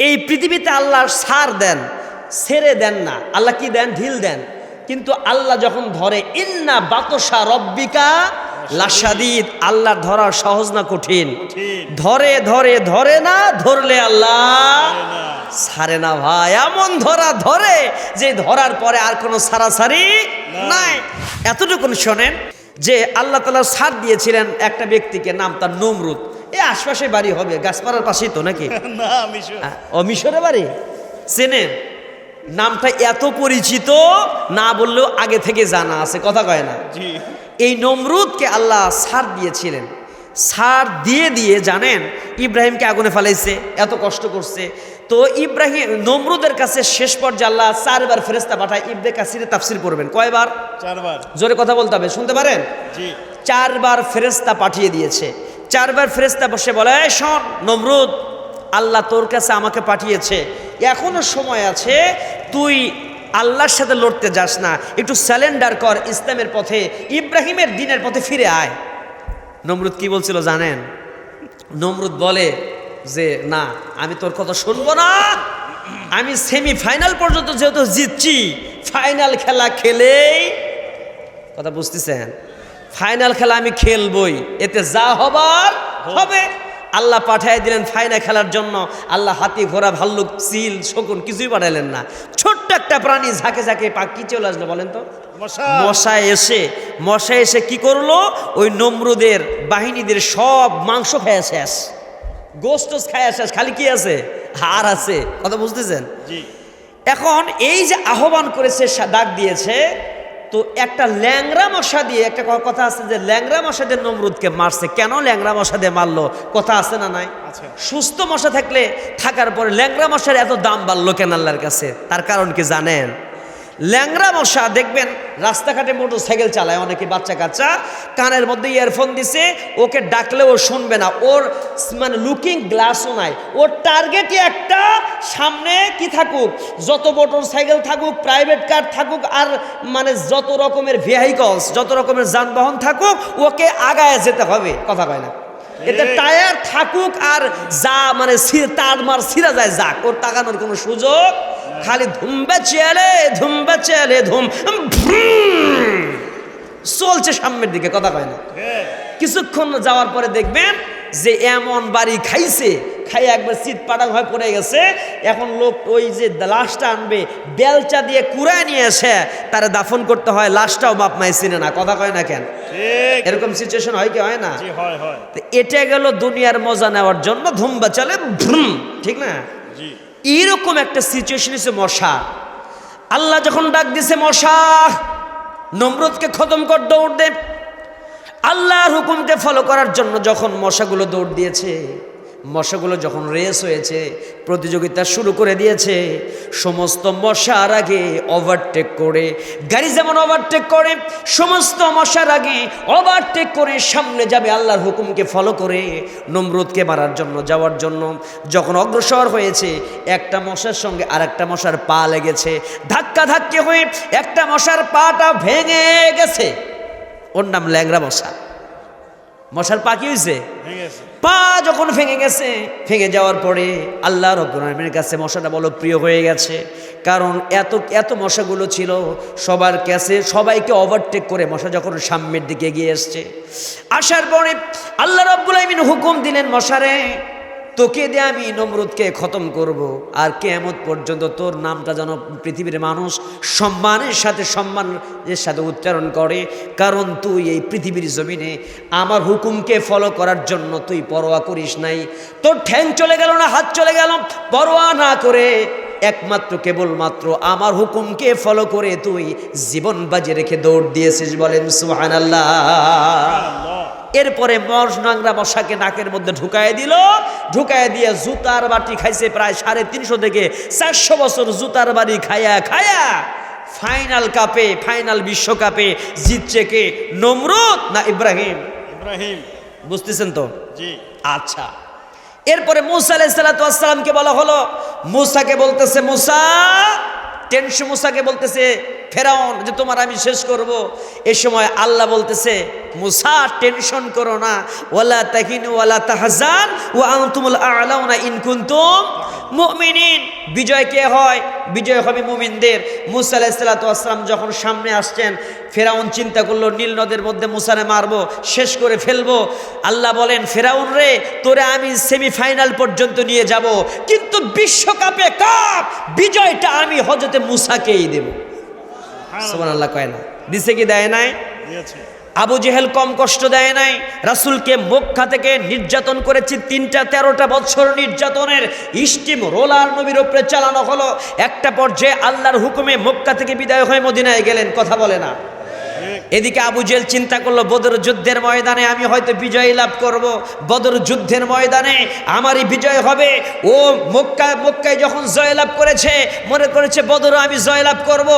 এই পৃথিবীতে আল্লাহ ছাড় দেন, ছেড়ে দেন না। আল্লাহ কি দেন? ঢিল দেন। কিন্তু আল্লাহ যখন ধরে, ইন্না বাতশা রব্বিকা লাশাদীদ, আল্লাহ ধরা সহজ না কঠিন? ধরে ধরে ধরে না, ধরলে আল্লাহ ছাড়ে না ভাই। এমন ধরা ধরে যে ধরার পরে আর কোনো ছাড়াছাড়ি নাই। এতটুকুন শোনেন যে আল্লাহ তাআলা ছাড় দিয়েছিলেন একটা ব্যক্তিকে, নাম তার নমরুদ। এই আশপাশে বাড়ি হবে, গাছপাড়ার পাশেই তো নাকি? না, মিশর। ও মিশরে বাড়ি, চেনেন? নামটা এত পরিচিত, না বললেও আগে থেকে জানা আছে, কথা কয় না? জি। এই নমরুদকে আল্লাহ ছাড় দিয়েছিলেন। ছাড় দিয়ে দিয়ে জানেন ইব্রাহিমকে আগুনে ফেলাইছে, এত কষ্ট করছে। তো ইব্রাহিম নমরুদের কাছে শেষ পর্যায়ে আল্লাহ 4 বার ফেরেশতা পাঠায়। ইবনে কাসিরে তাফসীর করবেন, কয়বার? 4 বার। জোরে কথা বলতে হবে, শুনতে পারেন? জি। 4 বার ফেরেশতা পাঠিয়ে দিয়েছে। 4 বার ফেরেশতা বসে বলে, এই শোন নমরুদ, আল্লাহ তোর কাছে আমাকে পাঠিয়েছে, এখনো সময় আছে, তুই আল্লাহর সাথে লড়তে যাস না, একটু স্যালেন্ডার কর, ইসলামের পথে, ইব্রাহিমের দ্বীনের পথে ফিরে আয়। নমরুদ কি বলছিল জানেন? নমরুদ বলে যে না, আমি তোর কথা শুনবো না। আমি সেমিফাইনাল পর্যন্ত যেহেতু জিতছি, ফাইনাল খেলা খেলেই, কথা বুঝতেছেন, ফাইনাল খেলা আমি খেলবই, এতে যা হবার হবে। আল্লাহ পাঠিয়ে দিলেন ফাইনাল খেলার জন্য। আল্লাহ হাতি, ঘোড়া, ভাল্লুক, চিল, শকুন কিছুই পাঠাইলেন না। ছোট্ট একটা প্রাণী ঝাঁকে ঝাঁকে পাখি চলে আসলো, বলেন তো? মশা এসে কি করলো? ওই নমরুদের বাহিনীদের সব মাংস খায় শেষ, গোস্ত খায় শেষ, খালি কি আছে? হাড় আছে, কথা বুঝতেছেন? জি। এখন এই যে আহ্বান করেছে, ডাক দিয়েছে, তো একটা ল্যাংরা মশা দিয়ে, একটা কথা আছে যে ল্যাংরা মশা দিয়ে নমরুদকে মারছে। কেন ল্যাংরা মশা দিয়ে মারলো? কথা আছে না নাই? সুস্থ মশা থাকলে, থাকার পরে ল্যাংরা মশার এত দাম বাড়লো কেন আল্লাহর কাছে? তার কারণ কি জানেন? ল্যাংরা মশা দেখবেন রাস্তাঘাটে মোটর সাইকেল চালায় অনেকে, বাচ্চা কাচ্চা, কানের মধ্যে ইয়ারফোন দিছে, ওকে ডাকলে ও শুনবে না, ওর মানে লুকিং গ্লাসও নাই, ওর টার্গেটই একটা, সামনে কি থাকুক, যত মোটর সাইকেল থাকুক, প্রাইভেট কার থাকুক, আর মানে যত রকমের ভেহিকলস, যত রকমের যানবাহন থাকুক, ওকে আগায় যেতে হবে, কথা কয় না? এতে টায়ার থাকুক আর যা মানে তার মার ছিঁড়া যায় যাক, ওর তাকানোর কোনো সুযোগ, খালি ধুমবে চেলে ধুম চলছে সামনের দিকে, কথা কয় না? কিছুক্ষণ যাওয়ার পরে দেখবেন যে এমন বাড়ি খাইছে, খাইয়ে একবার চিত পাটাং হয়ে পড়ে গেছে। এখন লোক ওই যে লাশটা আনবে, বেলচা দিয়ে কুড়ায় নিয়ে এসে তারা দাফন করতে হয়, লাশটাও বাপ মাই চিনে না, কথা কয় না কেন? এরকম সিচুয়েশন হয় কি হয় না? তো এটা গেল দুনিয়ার মজা নেওয়ার জন্য ধুমবা চলে, ঠিক না? এইরকম একটা সিচুয়েশন হচ্ছে মশা। আল্লাহ যখন ডাক দিছে, মশা নমরুদকে খতম কর, দৌড় দে। আল্লাহর হুকুমকে ফলো করার জন্য যখন মশাগুলো দৌড় দিয়েছে, মশাগুলো যখন রেস হয়েছে, প্রতিযোগিতা শুরু করে দিয়েছে, সমস্ত মশার আগে ওভারটেক করে, গাড়ি যেমন ওভারটেক করে, সমস্ত মশার আগে ওভারটেক করে সামনে যাবে আল্লাহর হুকুমকে ফলো করে নমরুদকে মারার জন্য, যাওয়ার জন্য যখন অগ্রসর হয়েছে, একটা মশার সঙ্গে আর একটা মশার পা লেগেছে, ধাক্কা ধাক্কি হয়ে একটা মশার পাটা ভেঙে গেছে। ওর নাম ল্যাংরা মশা। মশার পা কি হয়েছে? পা যখন ভেঙে গেছে, ভেঙে যাওয়ার পরে আল্লাহ রাব্বুল আলামিনের কাছে মশাটা বড় প্রিয় হয়ে গেছে। কারণ এত মশাগুলো ছিল, সবার কাছে সবাইকে ওভারটেক করে মশা যখন সামনের দিকে এগিয়ে আসছে, আসার পরে আল্লাহ রাব্বুল আলামিন হুকুম দিলেন, মশারে তোকে দিয়ে আমি নমরুদকে খতম করব, আর কিয়ামত পর্যন্ত তোর নামটা যেন পৃথিবীর মানুষ সম্মানের সাথে উচ্চারণ করে, কারণ তুই এই পৃথিবীর জমিনে আমার হুকুমকে ফলো করার জন্য তুই পরোয়া করিস নাই। তোর ঠ্যাং চলে গেল না হাত চলে গেল, পরোয়া না করে একমাত্র কেবলমাত্র আমার হুকুমকে ফলো করে তুই জীবন বাজি রেখে দৌড় দিয়েছিস, বলেন সুবহানাল্লাহ। এরপরে নোংরা মশাকে নাকের মধ্যে ঢুকায় দিয়ে জুতার বাটি খাইছে, প্রায় 350 থেকে 400 বছর জুতার বাড়ি খায়া ফাইনাল বিশ্বকাপে জিতছে কে? নমরুদ না ইব্রাহিম? বুঝতেছেন তো? জি। আচ্ছা, এরপরে মূসা আলাইহিস সালাতু ওয়াস সালামকে বলা হলো, মূসাকে বলতেছে, মূসা টেনশন মুসাকে বলতেছে ফেরাউন যে তোমার আমি শেষ করব। এ সময় আল্লাহ বলতেছে মুসা টেনশন করো না, ওয়ালা তাহিনু ওয়ালা তাহজান ওয়া আনতুমুল আ'লাউনা ইন কুনতুম মুমিনিন। বিজয় কে হয়? বিজয় হবে মুমিনদের। মুসা আলাইহিস সালাতু ওয়াস সালাম যখন সামনে আসছেন, ফেরাউন চিন্তা করলো নীল নদের মধ্যে মুসারে মারবো, শেষ করে ফেলবো। আল্লাহ বলেন ফেরাউন রে, তোরে আমি সেমিফাইনাল পর্যন্ত নিয়ে যাব, কিন্তু বিশ্বকাপে কাপ বিজয়টা আমি হযরতে মুসাকেই দেব। সুবহানাল্লাহ কয় না? দিছে কি দেয় নাই? আবু জেহেল কম কষ্ট দেয় নাই। রাসূলকে মক্কা থেকে নির্যাতন করেছে 13টা বছর নির্যাতনের স্টিম রোলার নবীর উপরে চালানো হলো। একটা পর্যায়ে আল্লাহর হুকুমে মক্কা থেকে বিদায় হয়ে মদিনায় গেলেন। কথা বলে না? এদিকে আবু জেহেল চিন্তা করলো বদর যুদ্ধের ময়দানে আমি হয়তো বিজয় লাভ করব, বদর যুদ্ধের ময়দানে আমারই বিজয় হবে। ও মক্কায় যখন জয়লাভ করেছে মনে করেছে বদরও আমি জয়লাভ করব,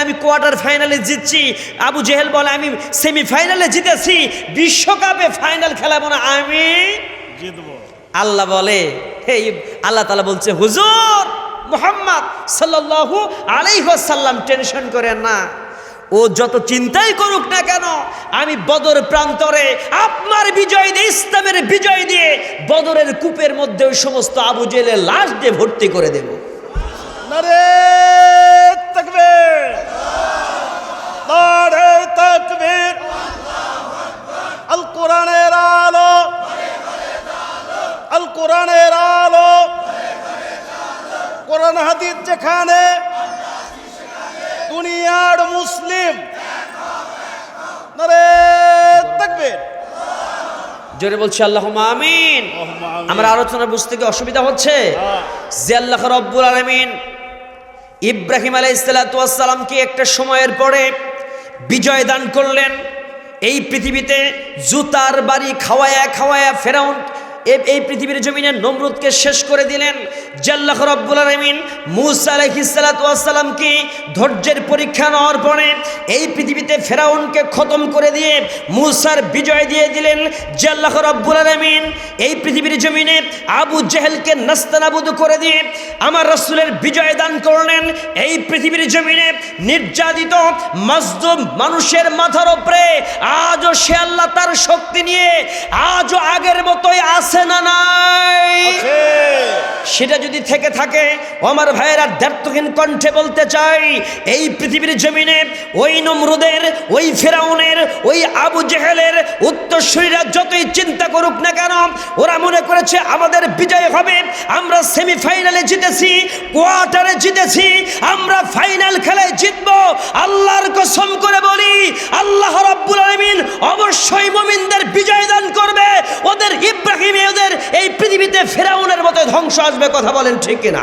আমি কোয়ার্টার ফাইনালে জিতছি। আবু জেহেল বলে আমি সেমিফাইনালে জিতেছি, বিশ্বকাপে ফাইনাল খেলাবো না, আমি জিতবো। আল্লাহ বলে আল্লাহ তাআলা বলছে হুজুর মুহাম্মদ সাল্লাল্লাহু আলাইহি ওয়াসাল্লাম টেনশন করেন না, ও যত চিন্তাই করুক না কেন আমি বদর প্রান্তরে আপনার বিজয় দিয়ে, ইসলামের বিজয় দিয়ে বদরের কূপের মধ্যে ওই সমস্ত আবু জেহেলের লাশ দিয়ে ভর্তি করে দেব। নারে তাকবীর, নারে তাকবীর। আল কোরআনের আলো, আল কোরআনের আলো, কোরআন হাদিস যেখানে দুনিয়ার মুসলিম। নারে তাকবীর। জোরে বলছি আল্লাহুম্মা আমিন। আমরা আলোচনা বুঝতে কি অসুবিধা হচ্ছে? যে আল্লাহ রাব্বুল আলামিন ইব্রাহিম আলাইহিস সালাতু ওয়াস সালামকে একটা সময়ের পরে বিজয় দান করলেন। এই পৃথিবীতে জুতার বাড়ি খাওয়ায়া ফেরাউন এই পৃথিবীর জমিনে নমরুদকে শেষ করে দিলেন। আল্লাহ রাব্বুল আলামিন মূসা আলাইহিস সালাতু ওয়াস সালামকে ধৈর্যের পরীক্ষা নেওয়ার পরে এই পৃথিবীতে ফেরাউনকে খতম করে দিয়ে মূসার বিজয় দিয়ে দিলেন। আল্লাহ রাব্বুল আলামিন এই পৃথিবীর জমিনে আবু জেহেলকে নাস্তানাবুদ করে দিয়ে আমার রাসূলের বিজয় দান করলেন। এই পৃথিবীর জমিনে নির্যাতিত মাজলুম মানুষের মাথার উপরে আজও সে আল্লাহ তার শক্তি নিয়ে আজও আগের মতোই আছে না নাই? সেটা যদি থেকে থাকে আমার ভাইয়েরা দ্ব্যর্থহীন কণ্ঠে বলতে চাই, এই পৃথিবীর জমিনে ওই নমরুদের, ওই ফেরাউনের, ওই আবু জেহেলের উত্তরসূরিরা যতই চিন্তা করুক না কেন, ওরা মনে করেছে আমাদের বিজয় হবে, আমরা সেমিফাইনালে জিতেছি, কোয়ার্টারে জিতেছি, আমরা ফাইনাল খেলায় জিতবো। আল্লাহর কসম করে বলি আল্লাহ রাব্বুল আলামিন অবশ্যই মুমিনদের বিজয় দান করবে। ওদের ইব্রাহিম, ওদের এই পৃথিবীতে ফেরাউনের মতো ধ্বংস আসবে। কথা বলেন ঠিক কিনা?